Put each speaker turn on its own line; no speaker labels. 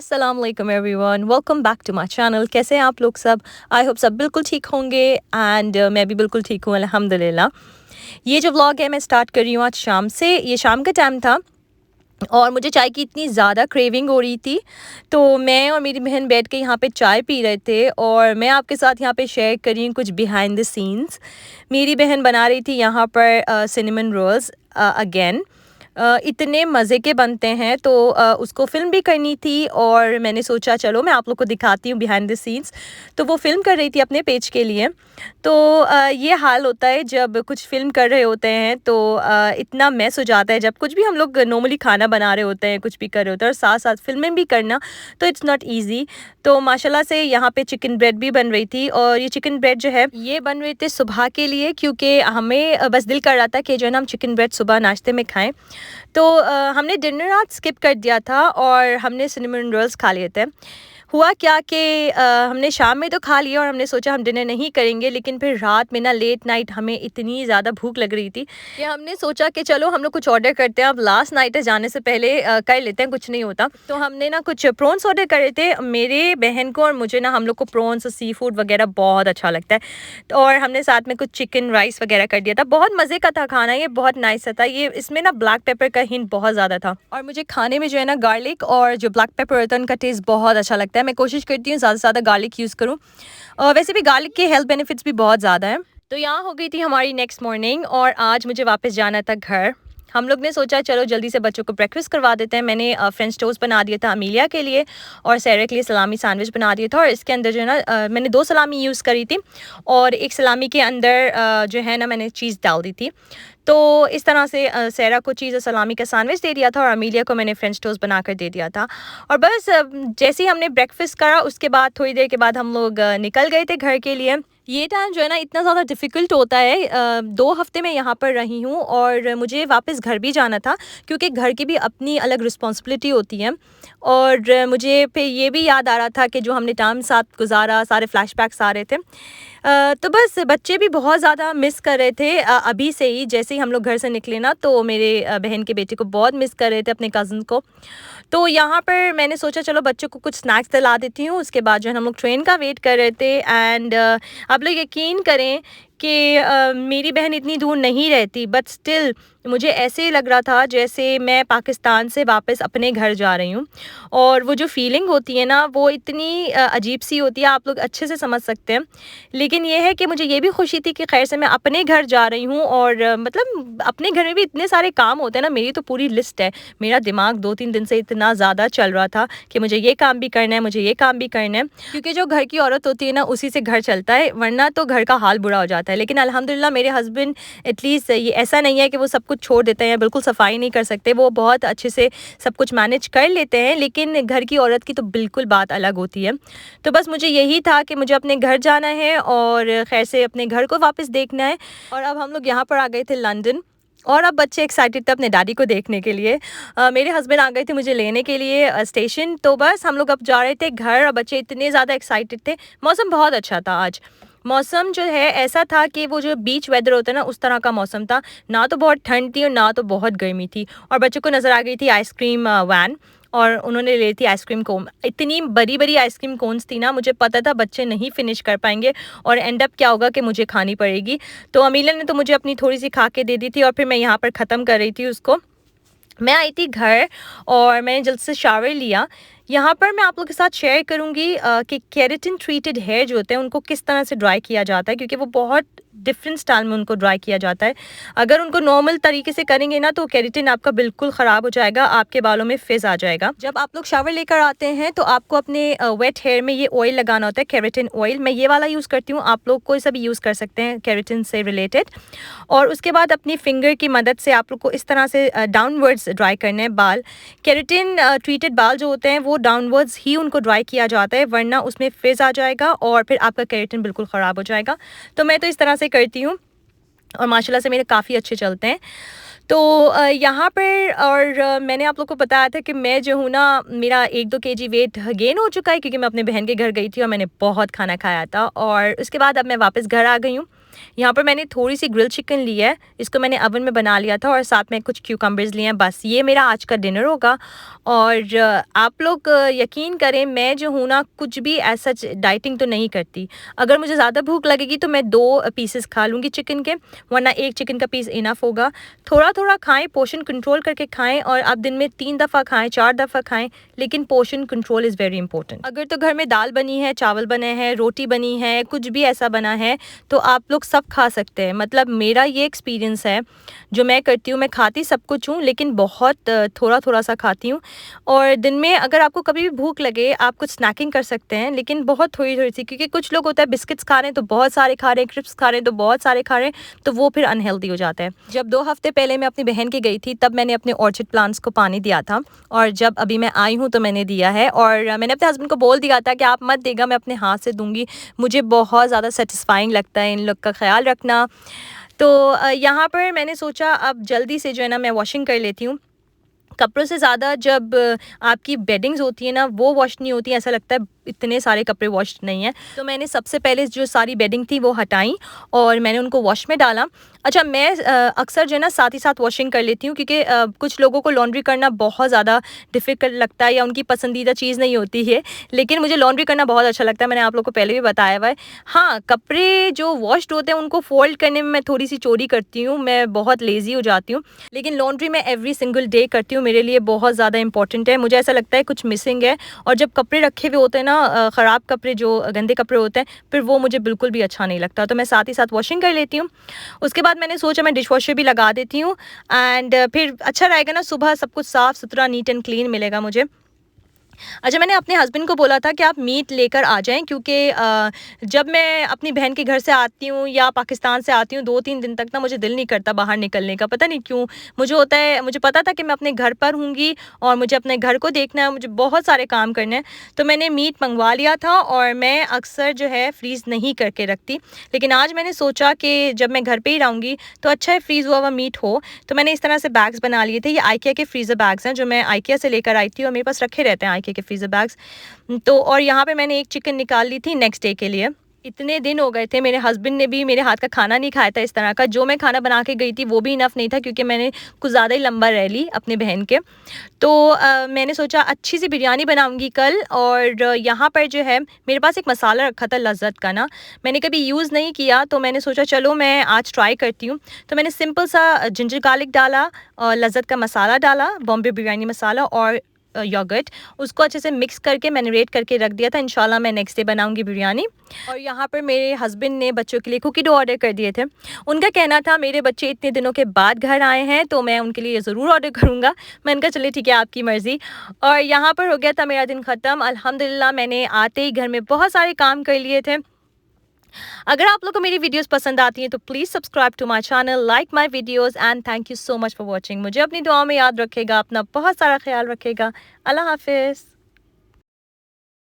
अस्सलाम वालेकुम everyone, welcome back to my channel. कैसे हैं आप लोग सब? आई होप सब बिल्कुल ठीक होंगे एंड मैं भी बिल्कुल ठीक हूँ अल्हम्दुलिल्लाह। ये जो व्लॉग है मैं स्टार्ट कर रही हूँ आज शाम से। ये शाम का टाइम था और मुझे चाय की इतनी ज़्यादा क्रेविंग हो रही थी, तो मैं और मेरी बहन बैठ के यहाँ पे चाय पी रहे थे और मैं आपके साथ यहाँ पे शेयर कर रही हूँ कुछ बिहाइंड द सीन्स। मेरी बहन बना रही थी यहाँ पर सिनेमन रोल्स अगेन। इतने मज़े के बनते हैं, तो उसको फ़िल्म भी करनी थी और मैंने सोचा चलो मैं आप लोग को दिखाती हूँ बिहाइंड द सीन्स। तो वो फ़िल्म कर रही थी अपने पेज के लिए। तो ये हाल होता है जब कुछ फ़िल्म कर रहे होते हैं, तो इतना मेस हो जाता है जब कुछ भी हम लोग नॉर्मली खाना बना रहे होते हैं, कुछ भी कर रहे होते हैं और साथ साथ फ़िल्में भी करना, तो इट्स नॉट ईज़ी। तो माशाल्लाह से यहाँ पे चिकन ब्रेड भी बन रही थी और ये चिकन ब्रेड जो है ये बन रहे थे सुबह के लिए, क्योंकि हमें बस दिल कर रहा था कि जो है ना हम चिकन ब्रेड सुबह नाश्ते में खाएं। तो हमने डिनर आज स्किप कर दिया था और हमने सिनेमन रोल्स खा लिए थे। हुआ क्या कि हमने शाम में तो खा लिया और हमने सोचा हम डिनर नहीं करेंगे, लेकिन फिर रात में ना लेट नाइट हमें इतनी ज़्यादा भूख लग रही थी कि हमने सोचा कि चलो हम लोग कुछ ऑर्डर करते हैं। अब लास्ट नाइट है, जाने से पहले कर लेते हैं, कुछ नहीं होता। तो हमने ना कुछ प्रॉन्स ऑर्डर करे थे, मेरे बहन को और मुझे ना, हम लोग को प्रॉन्स और सी फूड वगैरह बहुत अच्छा लगता है। तो और हमने साथ में कुछ चिकन राइस वगैरह कर दिया था। बहुत मज़े का था खाना, ये बहुत नाइस था। ये इसमें ना ब्लैक पेपर का हिंट बहुत ज़्यादा था और मुझे खाने में जो है ना गार्लिक और जो ब्लैक पेपर होता है उनका टेस्ट बहुत अच्छा लगता है। मैं कोशिश करती हूँ ज़्यादा से ज़्यादा गार्लिक यूज़ करूँ और वैसे भी गार्लिक के हेल्थ बेनिफिट्स भी बहुत ज़्यादा हैं। तो यहाँ हो गई थी हमारी नेक्स्ट मॉर्निंग और आज मुझे वापस जाना था घर। हम लोग ने सोचा चलो जल्दी से बच्चों को ब्रेकफास्ट करवा देते हैं। मैंने फ्रेंच टोस्ट बना दिया था अमीलिया के लिए और सैरा के लिए सलामी सैंडविच बना दिया था। और इसके अंदर जो है ना मैंने 2 सलामी यूज़ करी थी और एक सलामी के अंदर जो है ना मैंने चीज़ डाल दी थी। तो इस तरह से सैरा को चीज़ और सलामी का सैंडविच दे दिया था और अमीलिया को मैंने फ्रेंच टोस्ट बना कर दे दिया था। और बस जैसे ही हमने ब्रेकफास्ट करा उसके बाद थोड़ी देर के बाद हम लोग निकल गए थे घर के लिए। ये टाइम जो है ना इतना ज़्यादा डिफ़िकल्ट होता है। 2 हफ़्ते मैं यहाँ पर रही हूँ और मुझे वापस घर भी जाना था, क्योंकि घर की भी अपनी अलग रिस्पॉन्सिबिलिटी होती है। और मुझे फिर ये भी याद आ रहा था कि जो हमने टाइम साथ गुजारा, सारे फ्लैशबैक्स आ रहे थे। तो बस बच्चे भी बहुत ज़्यादा मिस कर रहे थे। अभी से ही जैसे ही हम लोग घर से निकले ना, तो मेरे बहन के बेटे को बहुत मिस कर रहे थे, अपने कज़न को। तो यहाँ पर मैंने सोचा चलो बच्चों को कुछ स्नैक्स दिला देती हूँ। उसके बाद जो है हम लोग ट्रेन का वेट कर रहे थे एंड आप लोग यकीन करें कि मेरी बहन इतनी दूर नहीं रहती, बट स्टिल मुझे ऐसे ही लग रहा था जैसे मैं पाकिस्तान से वापस अपने घर जा रही हूँ। और वो जो फीलिंग होती है ना, वो इतनी अजीब सी होती है, आप लोग अच्छे से समझ सकते हैं। लेकिन ये है कि मुझे ये भी खुशी थी कि खैर से मैं अपने घर जा रही हूँ और मतलब अपने घर में भी इतने सारे काम होते हैं ना, मेरी तो पूरी लिस्ट है। मेरा दिमाग 2-3 दिन से इतना ज़्यादा चल रहा था कि मुझे ये काम भी करना है, मुझे ये काम भी करना है, क्योंकि जो घर की औरत होती है ना उसी से घर चलता है, वरना तो घर का हाल बुरा हो जाता है। लेकिन अल्हम्दुलिल्लाह मेरे हस्बैंड एटलीस्ट ये ऐसा नहीं है कि वो सब कुछ छोड़ देते हैं, बिल्कुल सफाई नहीं कर सकते, वो बहुत अच्छे से सब कुछ मैनेज कर लेते हैं। लेकिन घर की औरत की तो बिल्कुल बात अलग होती है। तो बस मुझे यही था कि मुझे अपने घर जाना है और खैर से अपने घर को वापस देखना है। और अब हम लोग यहाँ पर आ गए थे लंदन और अब बच्चे एक्साइटेड थे अपने डैडी को देखने के लिए। मेरे हस्बैंड आ गए थे मुझे लेने के लिए स्टेशन। तो बस हम लोग अब जा रहे थे घर और बच्चे इतने ज़्यादा एक्साइटेड थे। मौसम बहुत अच्छा था आज। मौसम जो है ऐसा था कि वो जो बीच वेदर होता है ना, उस तरह का मौसम था। ना तो बहुत ठंड थी और ना तो बहुत गर्मी थी। और बच्चों को नज़र आ गई थी आइसक्रीम वैन और उन्होंने ले ली थी आइसक्रीम कोन। इतनी बड़ी-बड़ी आइसक्रीम कोन्स थी ना, मुझे पता था बच्चे नहीं फिनिश कर पाएँगे और एंड अप क्या होगा कि मुझे खानी पड़ेगी। तो अमीला ने तो मुझे अपनी थोड़ी-सी खा के दे दी थी और फिर मैं यहाँ पर ख़त्म कर रही थी उसको। मैं आई थी घर और मैंने जल्द से शावर लिया। यहाँ पर मैं आप लोगों के साथ शेयर करूँगी कि केराटिन ट्रीटेड हेयर जो होते हैं उनको किस तरह से ड्राई किया जाता है, क्योंकि वो बहुत डिफरेंट स्टाइल में उनको ड्राई किया जाता है। अगर उनको नॉर्मल तरीके से करेंगे ना, तो केराटिन आपका बिल्कुल ख़राब हो जाएगा, आपके बालों में फिज़ आ जाएगा। जब आप लोग शावर लेकर आते हैं तो आपको अपने वेट हेयर में ये ऑयल लगाना होता है, केराटिन ऑयल। मैं ये वाला यूज़ करती हूँ, आप लोग कोई सा भी यूज़ कर सकते हैं केराटिन से रिलेटेड। और उसके बाद अपनी फिंगर की मदद से आप लोग को इस तरह से डाउनवर्ड्स ड्राई करने हैं बाल। केराटिन ट्रीटेड बाल जो होते हैं वो डाउनवर्ड्स ही उनको ड्राई किया जाता है, वरना उसमें फिज़ आ जाएगा और फिर आपका केराटिन बिल्कुल ख़राब हो जाएगा। तो मैं तो इस तरह से करती हूँ और माशाल्लाह से मेरे काफ़ी अच्छे चलते हैं। तो यहाँ पर और मैंने आप लोग को बताया था कि मैं जो हूँ ना, मेरा 1-2 केजी वेट गेन हो चुका है, क्योंकि मैं अपने बहन के घर गई थी और मैंने बहुत खाना खाया था। और उसके बाद अब मैं वापस घर आ गई हूँ यहाँ पर मैंने थोड़ी सी ग्रिल चिकन ली है, इसको मैंने ओवन में बना लिया था और साथ में कुछ क्यूकम्बर्स लिए हैं। बस ये मेरा आज का डिनर होगा। और आप लोग यकीन करें, मैं जो हूँ ना कुछ भी ऐसा डाइटिंग तो नहीं करती। अगर मुझे ज़्यादा भूख लगेगी तो मैं 2 पीसेस खा लूँगी चिकन के, वरना 1 चिकन का पीस इनफ होगा। थोड़ा थोड़ा खाएं, पोर्शन कंट्रोल करके खाएं, और आप दिन में 3 दफ़ा खाएं, 4 दफ़ा खाएं, लेकिन portion control is very important. अगर तो घर में दाल बनी है, चावल बने हैं, रोटी बनी है, कुछ भी ऐसा बना है, तो आप लोग सब खा सकते हैं। मतलब मेरा ये एक्सपीरियंस है, जो मैं करती हूँ, मैं खाती सब कुछ हूँ, लेकिन बहुत थोड़ा थोड़ा सा खाती हूँ। और दिन में अगर आपको कभी भी भूख लगे, आप कुछ स्नैकिंग कर सकते हैं, लेकिन बहुत थोड़ी थोड़ी सी, क्योंकि कुछ लोग होता है बिस्किट्स खा रहे हैं तो बहुत सारे खा रहे हैं, क्रिप्स खा रहे हैं तो बहुत सारे खा रहे हैं, तो वो फिर अनहेल्दी हो जाता है। जब 2 हफ्ते पहले मैं अपनी बहन की गई थी, तब मैंने अपने ऑर्चिड प्लांट्स को पानी दिया था, और जब अभी मैं आई हूँ तो मैंने दिया है। और मैंने अपने हस्बैंड को बोल दिया था कि आप मत देगा, मैं अपने हाथ से दूंगी। मुझे बहुत ज़्यादा सेटिस्फाइंग लगता है इन लोग का ख्याल रखना। तो यहाँ पर मैंने सोचा अब जल्दी से जो है ना मैं वॉशिंग कर लेती हूँ। कपड़ों से ज़्यादा जब आपकी बेडिंग्स होती है ना, वो वॉश नहीं होती, ऐसा लगता है इतने सारे कपड़े वॉश नहीं है। तो मैंने सबसे पहले जो सारी बेडिंग थी वो हटाई और मैंने उनको वॉश में डाला। अच्छा, मैं अक्सर जो है ना साथ ही साथ वॉशिंग कर लेती हूँ, क्योंकि कुछ लोगों को लॉन्ड्री करना बहुत ज़्यादा डिफ़िकल्ट लगता है या उनकी पसंदीदा चीज़ नहीं होती है, लेकिन मुझे लॉन्ड्री करना बहुत अच्छा लगता है। मैंने आप लोगों को पहले भी बताया हुआ है। हाँ, कपड़े जो वॉश्ड होते हैं उनको फ़ोल्ड करने में मैं थोड़ी सी चोरी करती हूँ, मैं बहुत लेज़ी हो जाती हूँ, लेकिन लॉन्ड्री मैं एवरी सिंगल डे करती हूँ। मेरे लिए बहुत ज़्यादा इंपॉर्टेंट है। मुझे ऐसा लगता है कुछ मिसिंग है, और जब कपड़े रखे हुए होते हैं ना, ख़राब कपड़े, जो गंदे कपड़े होते हैं, फिर वो मुझे बिल्कुल भी अच्छा नहीं लगता। तो मैं साथ ही साथ वॉशिंग कर लेती हूँ। उसके बाद मैंने सोचा मैं डिश वॉशर भी लगा देती हूँ, एंड फिर अच्छा रहेगा ना, सुबह सब कुछ साफ़ सुथरा, नीट एंड क्लीन मिलेगा मुझे। अच्छा, मैंने अपने हस्बैंड को बोला था कि आप मीट लेकर आ जाएँ, क्योंकि जब मैं अपनी बहन के घर से आती हूँ या पाकिस्तान से आती हूँ, 2-3 दिन तक ना मुझे दिल नहीं करता बाहर निकलने का, पता नहीं क्यों। मुझे होता है, मुझे पता था कि मैं अपने घर पर हूँगी और मुझे अपने घर को देखना है, मुझे बहुत सारे काम करने हैं। तो मैंने मीट मंगवा लिया था, और मैं अक्सर जो है फ्रीज़ नहीं करके रखती, लेकिन आज मैंने सोचा कि जब मैं घर पे ही रहूँगी तो अच्छा है फ्रीज़ हुआ हुआ मीट हो। तो मैंने इस तरह से बैग्स बना लिए थे। ये आइकिया के फ्रीज़र बैग्स हैं, जो मैं आइकिया से लेकर आई थी और मेरे पास रखे रहते हैं आइकिया के फ्रीज़र बैग्स। तो और यहाँ पे मैंने एक चिकन निकाल ली थी नेक्स्ट डे के लिए। इतने दिन हो गए थे, मेरे हस्बैंड ने भी मेरे हाथ का खाना नहीं खाया था इस तरह का। जो मैं खाना बना के गई थी वो भी इनफ नहीं था, क्योंकि मैंने कुछ ज़्यादा ही लंबा रह ली अपने बहन के। तो मैंने सोचा अच्छी सी बिरयानी बनाऊंगी कल। और यहाँ पर जो है मेरे पास एक मसाला रखा था लज़्ज़त का ना, मैंने कभी यूज़ नहीं किया, तो मैंने सोचा चलो मैं आज ट्राई करती हूँ। तो मैंने सिंपल सा जिंजर गार्लिक डाला और लज़्ज़त का मसाला डाला, बॉम्बे बिरयानी मसाला, और योगर्ट, उसको अच्छे से मिक्स करके मैरिनेट करके रख दिया था। इंशाल्लाह मैं नेक्स्ट डे बनाऊंगी बिरयानी। और यहाँ पर मेरे हस्बैंड ने बच्चों के लिए कुकी डो ऑर्डर कर दिए थे। उनका कहना था मेरे बच्चे इतने दिनों के बाद घर आए हैं तो मैं उनके लिए ज़रूर ऑर्डर करूँगा। मैंने कहा चलिए ठीक है, आपकी मर्ज़ी। और यहाँ पर हो गया था मेरा दिन ख़त्म। अल्हम्दुलिल्लाह मैंने आते ही घर में बहुत सारे काम कर लिए थे। अगर आप लोग को मेरी वीडियोस पसंद आती हैं तो please subscribe to my channel, like my videos, and thank you so much for watching. मुझे अपनी दुआ में याद रखेगा, अपना बहुत सारा ख्याल रखेगा। अल्लाह हाफिज़।